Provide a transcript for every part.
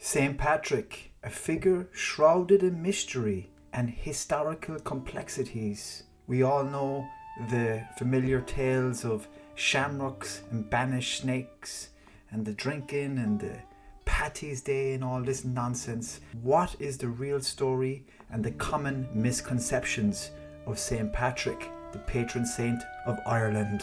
St. Patrick, a figure shrouded in mystery and historical complexities. We all know the familiar tales of shamrocks and banished snakes and the drinking and the Patty's Day and all this nonsense. What is the real story and the common misconceptions of St. Patrick, the patron saint of Ireland?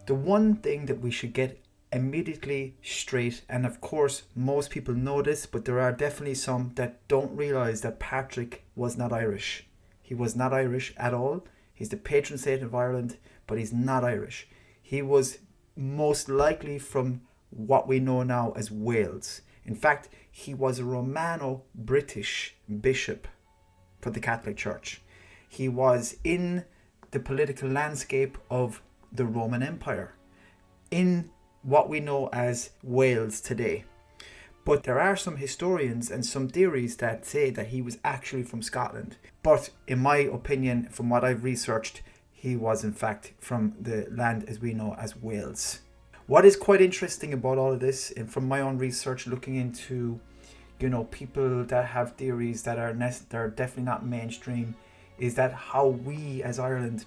The one thing that we should get immediately straight, and of course most people know this, but there are definitely some that don't realise that Patrick was not Irish. He was not Irish at all. He's the patron saint of Ireland, but he's not Irish. He was most likely from what we know now as Wales. In fact, he was a Romano-British bishop for the Catholic Church. He was in the political landscape of the Roman Empire, in what we know as Wales today. But there are some historians and some theories that say that he was actually from Scotland. But in my opinion, from what I've researched, he was in fact from the land as we know as Wales. What is quite interesting about all of this, and from my own research looking into, people that have theories that are definitely not mainstream, is that how we as Ireland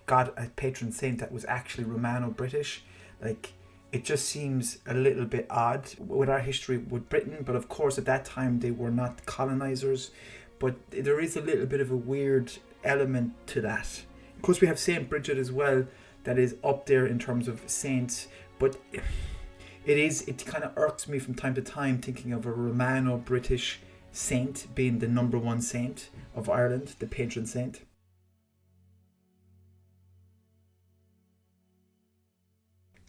got a patron saint that was actually Romano-British. It just seems a little bit odd with our history with Britain, but of course at that time they were not colonizers. But there is a little bit of a weird element to that. Of course we have Saint Bridget as well, that is up there in terms of saints, but it kind of irks me from time to time thinking of a Romano-British saint being the number one saint of Ireland, the patron saint.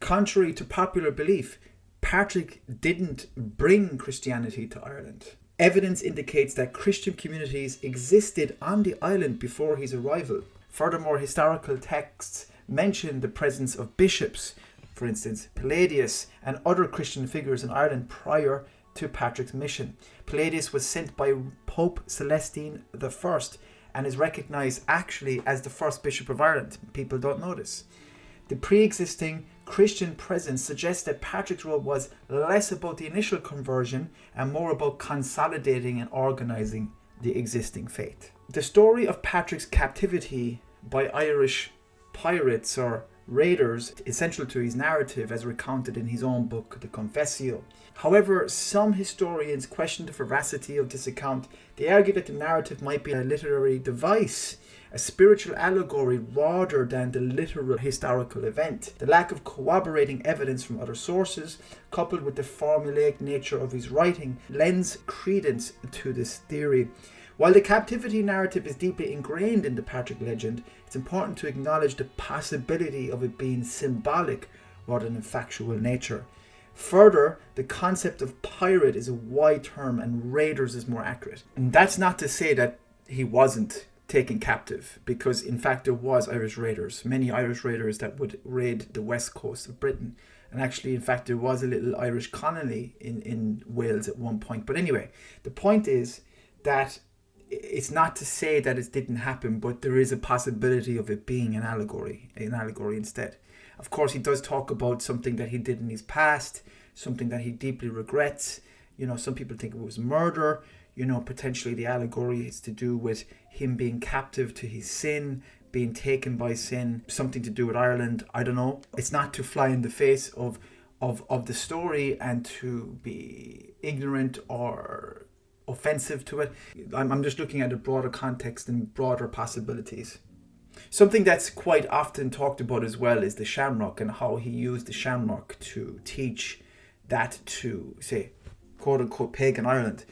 Contrary to popular belief, Patrick didn't bring Christianity to Ireland. Evidence indicates that Christian communities existed on the island before his arrival. Furthermore, historical texts mention the presence of bishops, for instance, Palladius, and other Christian figures in Ireland prior to Patrick's mission. Palladius was sent by Pope Celestine I and is recognised actually as the first bishop of Ireland. People don't know this. The pre-existing Christian presence suggests that Patrick's role was less about the initial conversion and more about consolidating and organising the existing faith. The story of Patrick's captivity by Irish pirates or raiders is central to his narrative as recounted in his own book, The Confessio. However, some historians question the veracity of this account. They argue that the narrative might be a literary device, a spiritual allegory rather than the literal historical event. The lack of corroborating evidence from other sources, coupled with the formulaic nature of his writing, lends credence to this theory. While the captivity narrative is deeply ingrained in the Patrick legend, it's important to acknowledge the possibility of it being symbolic rather than factual nature. Further, the concept of pirate is a wide term and raiders is more accurate. And that's not to say that he wasn't taken captive, because in fact there was Irish raiders, many Irish raiders that would raid the west coast of Britain. And actually, in fact, there was a little Irish colony in Wales at one point. But anyway, the point is that it's not to say that it didn't happen, but there is a possibility of it being an allegory instead. Of course, he does talk about something that he did in his past, something that he deeply regrets. Some people think it was murder. Potentially the allegory is to do with him being captive to his sin, being taken by sin, something to do with Ireland. I don't know. It's not to fly in the face of the story and to be ignorant or offensive to it. I'm just looking at the broader context and broader possibilities. Something that's quite often talked about as well is the shamrock and how he used the shamrock to teach that to, say, quote-unquote pagan Ireland.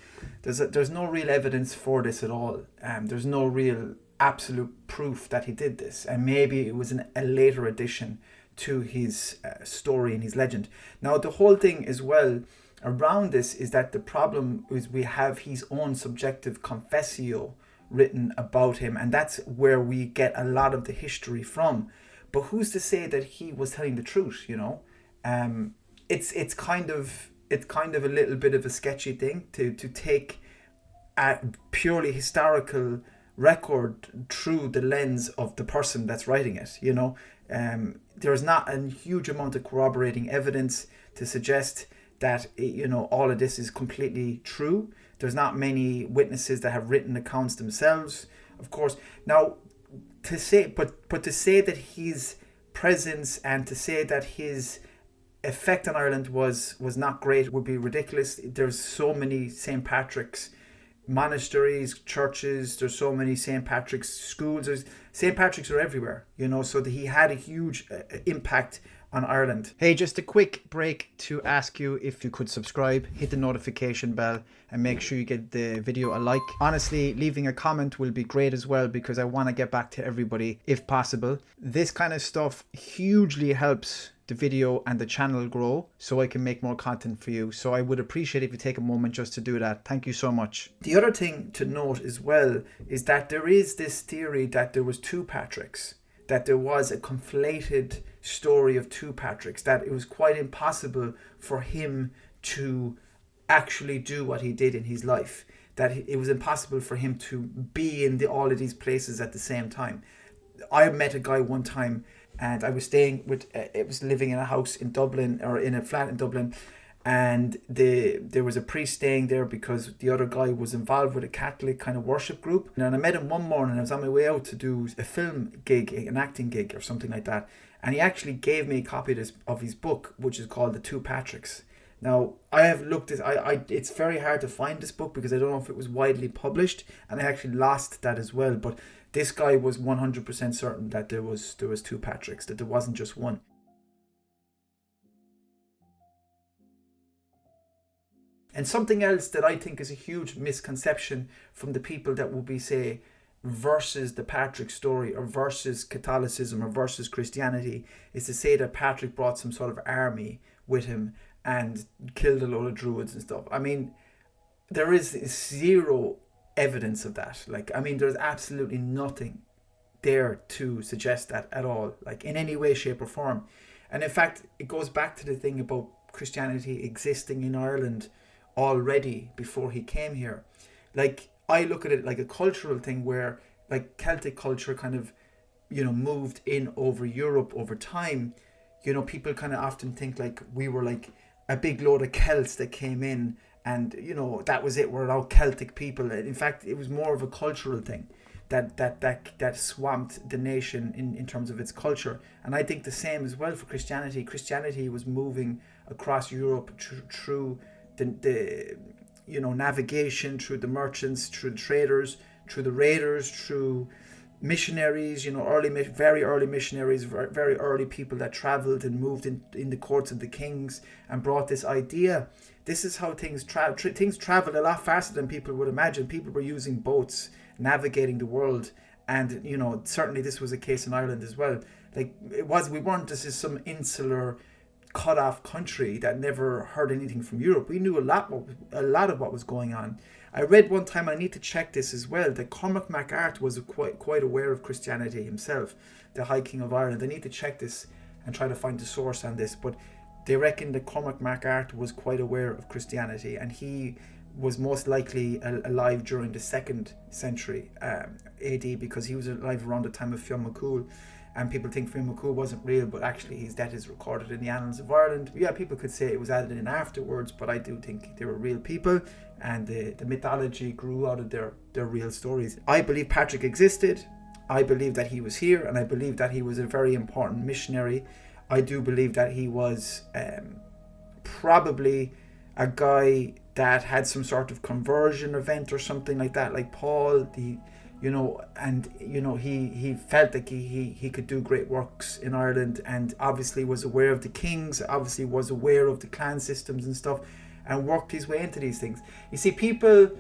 There's no real evidence for this at all. There's no real absolute proof that he did this, and maybe it was a later addition to his story and his legend. Now, the whole thing as well around this is that the problem is we have his own subjective confessio written about him, and that's where we get a lot of the history from. But who's to say that he was telling the truth, it's kind of a little bit of a sketchy thing to take a purely historical record through the lens of the person that's writing it. There's not a huge amount of corroborating evidence to suggest that all of this is completely true. There's not many witnesses that have written accounts themselves, of course. Now, to say that his presence and to say that his effect on Ireland was not great would be ridiculous. There's so many St. Patrick's monasteries, churches, there's so many St. Patrick's schools. St. Patrick's are everywhere, so that he had a huge impact on Ireland. Hey, just a quick break to ask you if you could subscribe, hit the notification bell, and make sure you get the video a like. Honestly, leaving a comment will be great as well, because I want to get back to everybody if possible. This kind of stuff hugely helps the video and the channel grow, so I can make more content for you. So I would appreciate if you take a moment just to do that. Thank you so much. The other thing to note as well is that there is this theory that there was two Patricks, that there was a conflated story of two Patricks, that it was quite impossible for him to actually do what he did in his life, that it was impossible for him to be in all of these places at the same time. I met a guy one time, and I was staying living in a house in Dublin, or in a flat in Dublin, and there was a priest staying there because the other guy was involved with a Catholic kind of worship group. And I met him one morning. I was on my way out to do a film gig, an acting gig or something like that, and he actually gave me a copy of his book, which is called The Two Patricks. Now, I have looked at it's very hard to find this book because I don't know if it was widely published, and I actually lost that as well. But this guy was 100% certain that there was two Patricks, that there wasn't just one. And something else that I think is a huge misconception from the people that will be, say, versus the Patrick story or versus Catholicism or versus Christianity, is to say that Patrick brought some sort of army with him and killed a load of druids and stuff. I mean, there is zero evidence of that. There's absolutely nothing there to suggest that at all, in any way, shape or form. And in fact, it goes back to the thing about Christianity existing in Ireland already before he came here. I look at it like a cultural thing where Celtic culture kind of moved in over Europe over time. People kind of often think we were a big load of Celts that came in, and that was it, we're all Celtic people. In fact, it was more of a cultural thing that swamped the nation in terms of its culture. And I think the same as well for Christianity. Christianity was moving across Europe through the navigation, through the merchants, through the traders, through the raiders, through missionaries, very early missionaries, very early people that traveled and moved in the courts of the kings and brought this idea. This is how things traveled a lot faster than people would imagine. People were using boats, navigating the world, and certainly this was a case in Ireland as well. We weren't just some insular, cut off country that never heard anything from Europe. We knew a lot of what was going on. I read one time, I need to check this as well, that Cormac MacArt was quite aware of Christianity himself, the High King of Ireland. I need to check this and try to find the source on this, but they reckon that Cormac MacArt was quite aware of Christianity, and he was most likely alive during the 2nd century AD, because he was alive around the time of Fionn McCool. And people think Fionn McCool wasn't real, but actually his death is recorded in the Annals of Ireland. Yeah, people could say it was added in afterwards, but I do think they were real people, and the mythology grew out of their real stories. I believe Patrick existed. I believe that he was here, and I believe that he was a very important missionary. I do believe that he was probably a guy that had some sort of conversion event or something like that, like Paul, he felt like he could do great works in Ireland, and obviously was aware of the kings, obviously was aware of the clan systems and stuff, and worked his way into these things. You see, people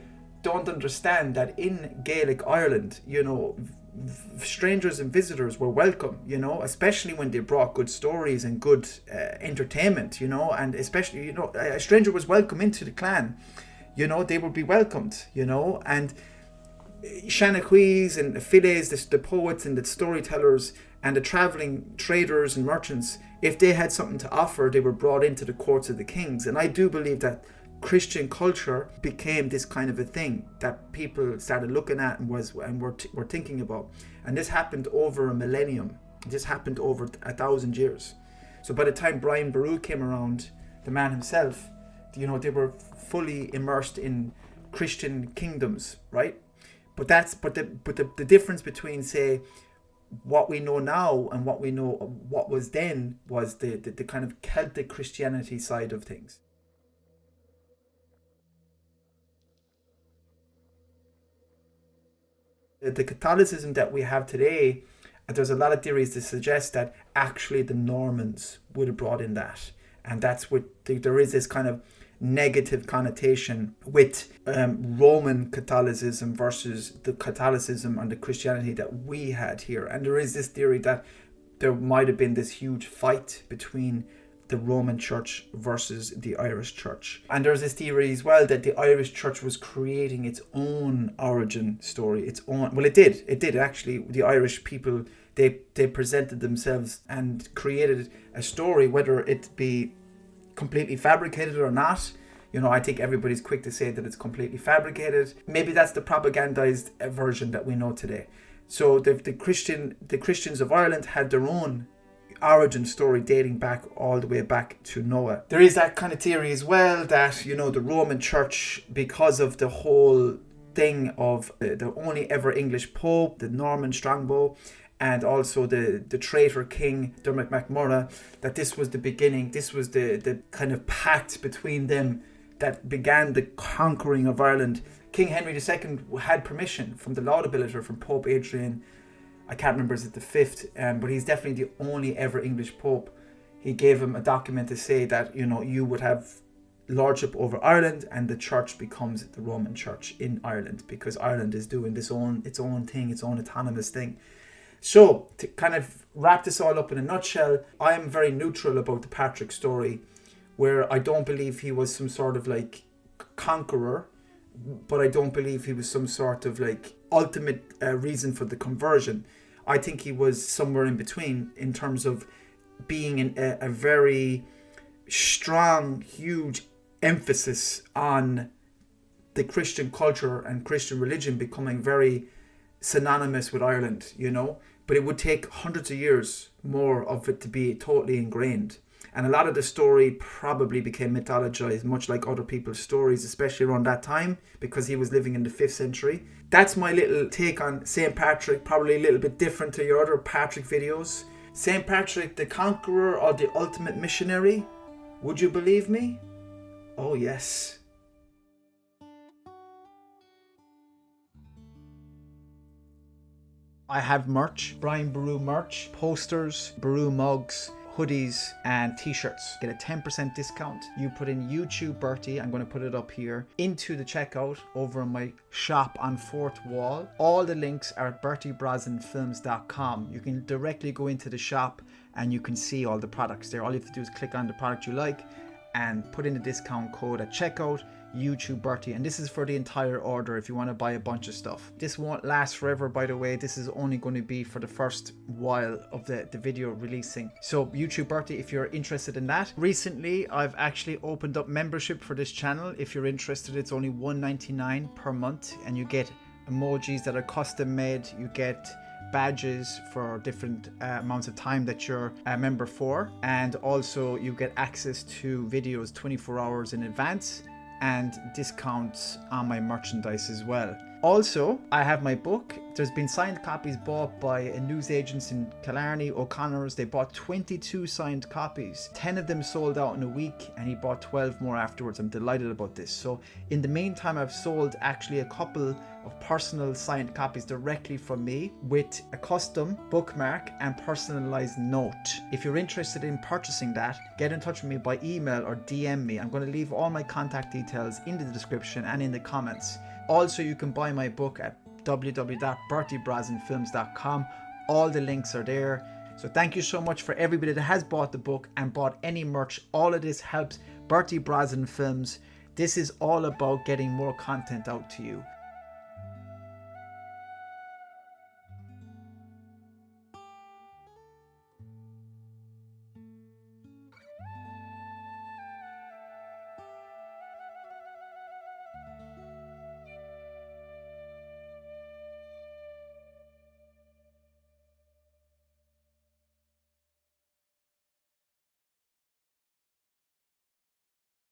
don't understand that in Gaelic Ireland, strangers and visitors were welcome, especially when they brought good stories and good entertainment, and especially, a stranger was welcome into the clan, they would be welcomed, and Shanachhuis and Fides, the poets and the storytellers, And the traveling traders and merchants, if they had something to offer, they were brought into the courts of the kings. And I do believe that Christian culture became this kind of a thing that people started looking at and were thinking about. And this happened over a millennium. This happened over 1,000 years. So by the time Brian Boru came around, the man himself, they were fully immersed in Christian kingdoms, right? But the difference between, say, what we know now and what we know what was then was the kind of Celtic Christianity side of things. The Catholicism that we have today, there's a lot of theories that suggest that actually the Normans would have brought in that. And that's what there is this kind of negative connotation with Roman Catholicism versus the Catholicism and the Christianity that we had here. And there is this theory that there might have been this huge fight between the Roman Church versus the Irish Church. And there's this theory as well that the Irish Church was creating its own origin story, it did actually. The Irish people, they presented themselves and created a story, whether it be completely fabricated or not. I think everybody's quick to say that it's completely fabricated. Maybe that's the propagandized version that we know today. So the Christians of Ireland had their own origin story dating back all the way back to Noah. There is that kind of theory as well that, the Roman Church, because of the whole thing of the only ever English Pope, the Norman Strongbow, and also the traitor king, Dermot MacMurrough, that this was the beginning, this was the kind of pact between them that began the conquering of Ireland. King Henry II had permission from the Laudabilitor, from Pope Adrian, I can't remember, is it the 5th, but he's definitely the only ever English Pope. He gave him a document to say that, you would have lordship over Ireland and the church becomes the Roman Church in Ireland, because Ireland is doing its own thing, its own autonomous thing. So, to kind of wrap this all up in a nutshell, I am very neutral about the Patrick story, where I don't believe he was some sort of like conqueror, but I don't believe he was some sort of like ultimate reason for the conversion. I think he was somewhere in between in terms of being a very strong, huge emphasis on the Christian culture and Christian religion becoming very synonymous with Ireland, but it would take hundreds of years more of it to be totally ingrained. And a lot of the story probably became mythologized, much like other people's stories, especially around that time, because he was living in the 5th century. That's my little take on St. Patrick, probably a little bit different to your other Patrick videos. St. Patrick, the conqueror or the ultimate missionary? Would you believe me? Oh yes. I have merch, Brian Boru merch, posters, Boru mugs, hoodies and t-shirts. Get a 10% discount. You put in YouTube Bertie, I'm going to put it up here, into the checkout over on my shop on 4th Wall. All the links are at bertiebrosnanfilms.com. You can directly go into the shop and you can see all the products there. All you have to do is click on the product you like and put in the discount code at checkout, YouTube Bertie, and this is for the entire order if you want to buy a bunch of stuff. This won't last forever, by the way. This is only going to be for the first while of the video releasing. So YouTube Bertie, if you're interested in that. Recently I've actually opened up membership for this channel. If you're interested, it's only $1.99 per month and you get emojis that are custom made. You get badges for different amounts of time that you're a member for, and also you get access to videos 24 hours in advance and discounts on my merchandise as well. Also, I have my book. There's been signed copies bought by a newsagents in Killarney, O'Connor's. They bought 22 signed copies. 10 of them sold out in a week and he bought 12 more afterwards. I'm delighted about this. So in the meantime, I've sold actually a couple of personal signed copies directly from me with a custom bookmark and personalized note. If you're interested in purchasing that, get in touch with me by email or DM me. I'm going to leave all my contact details in the description and in the comments. Also, you can buy my book at www.bertiebrosnanfilms.com. All the links are there. So thank you so much for everybody that has bought the book and bought any merch. All of this helps Bertie Brosnan Films. This is all about getting more content out to you.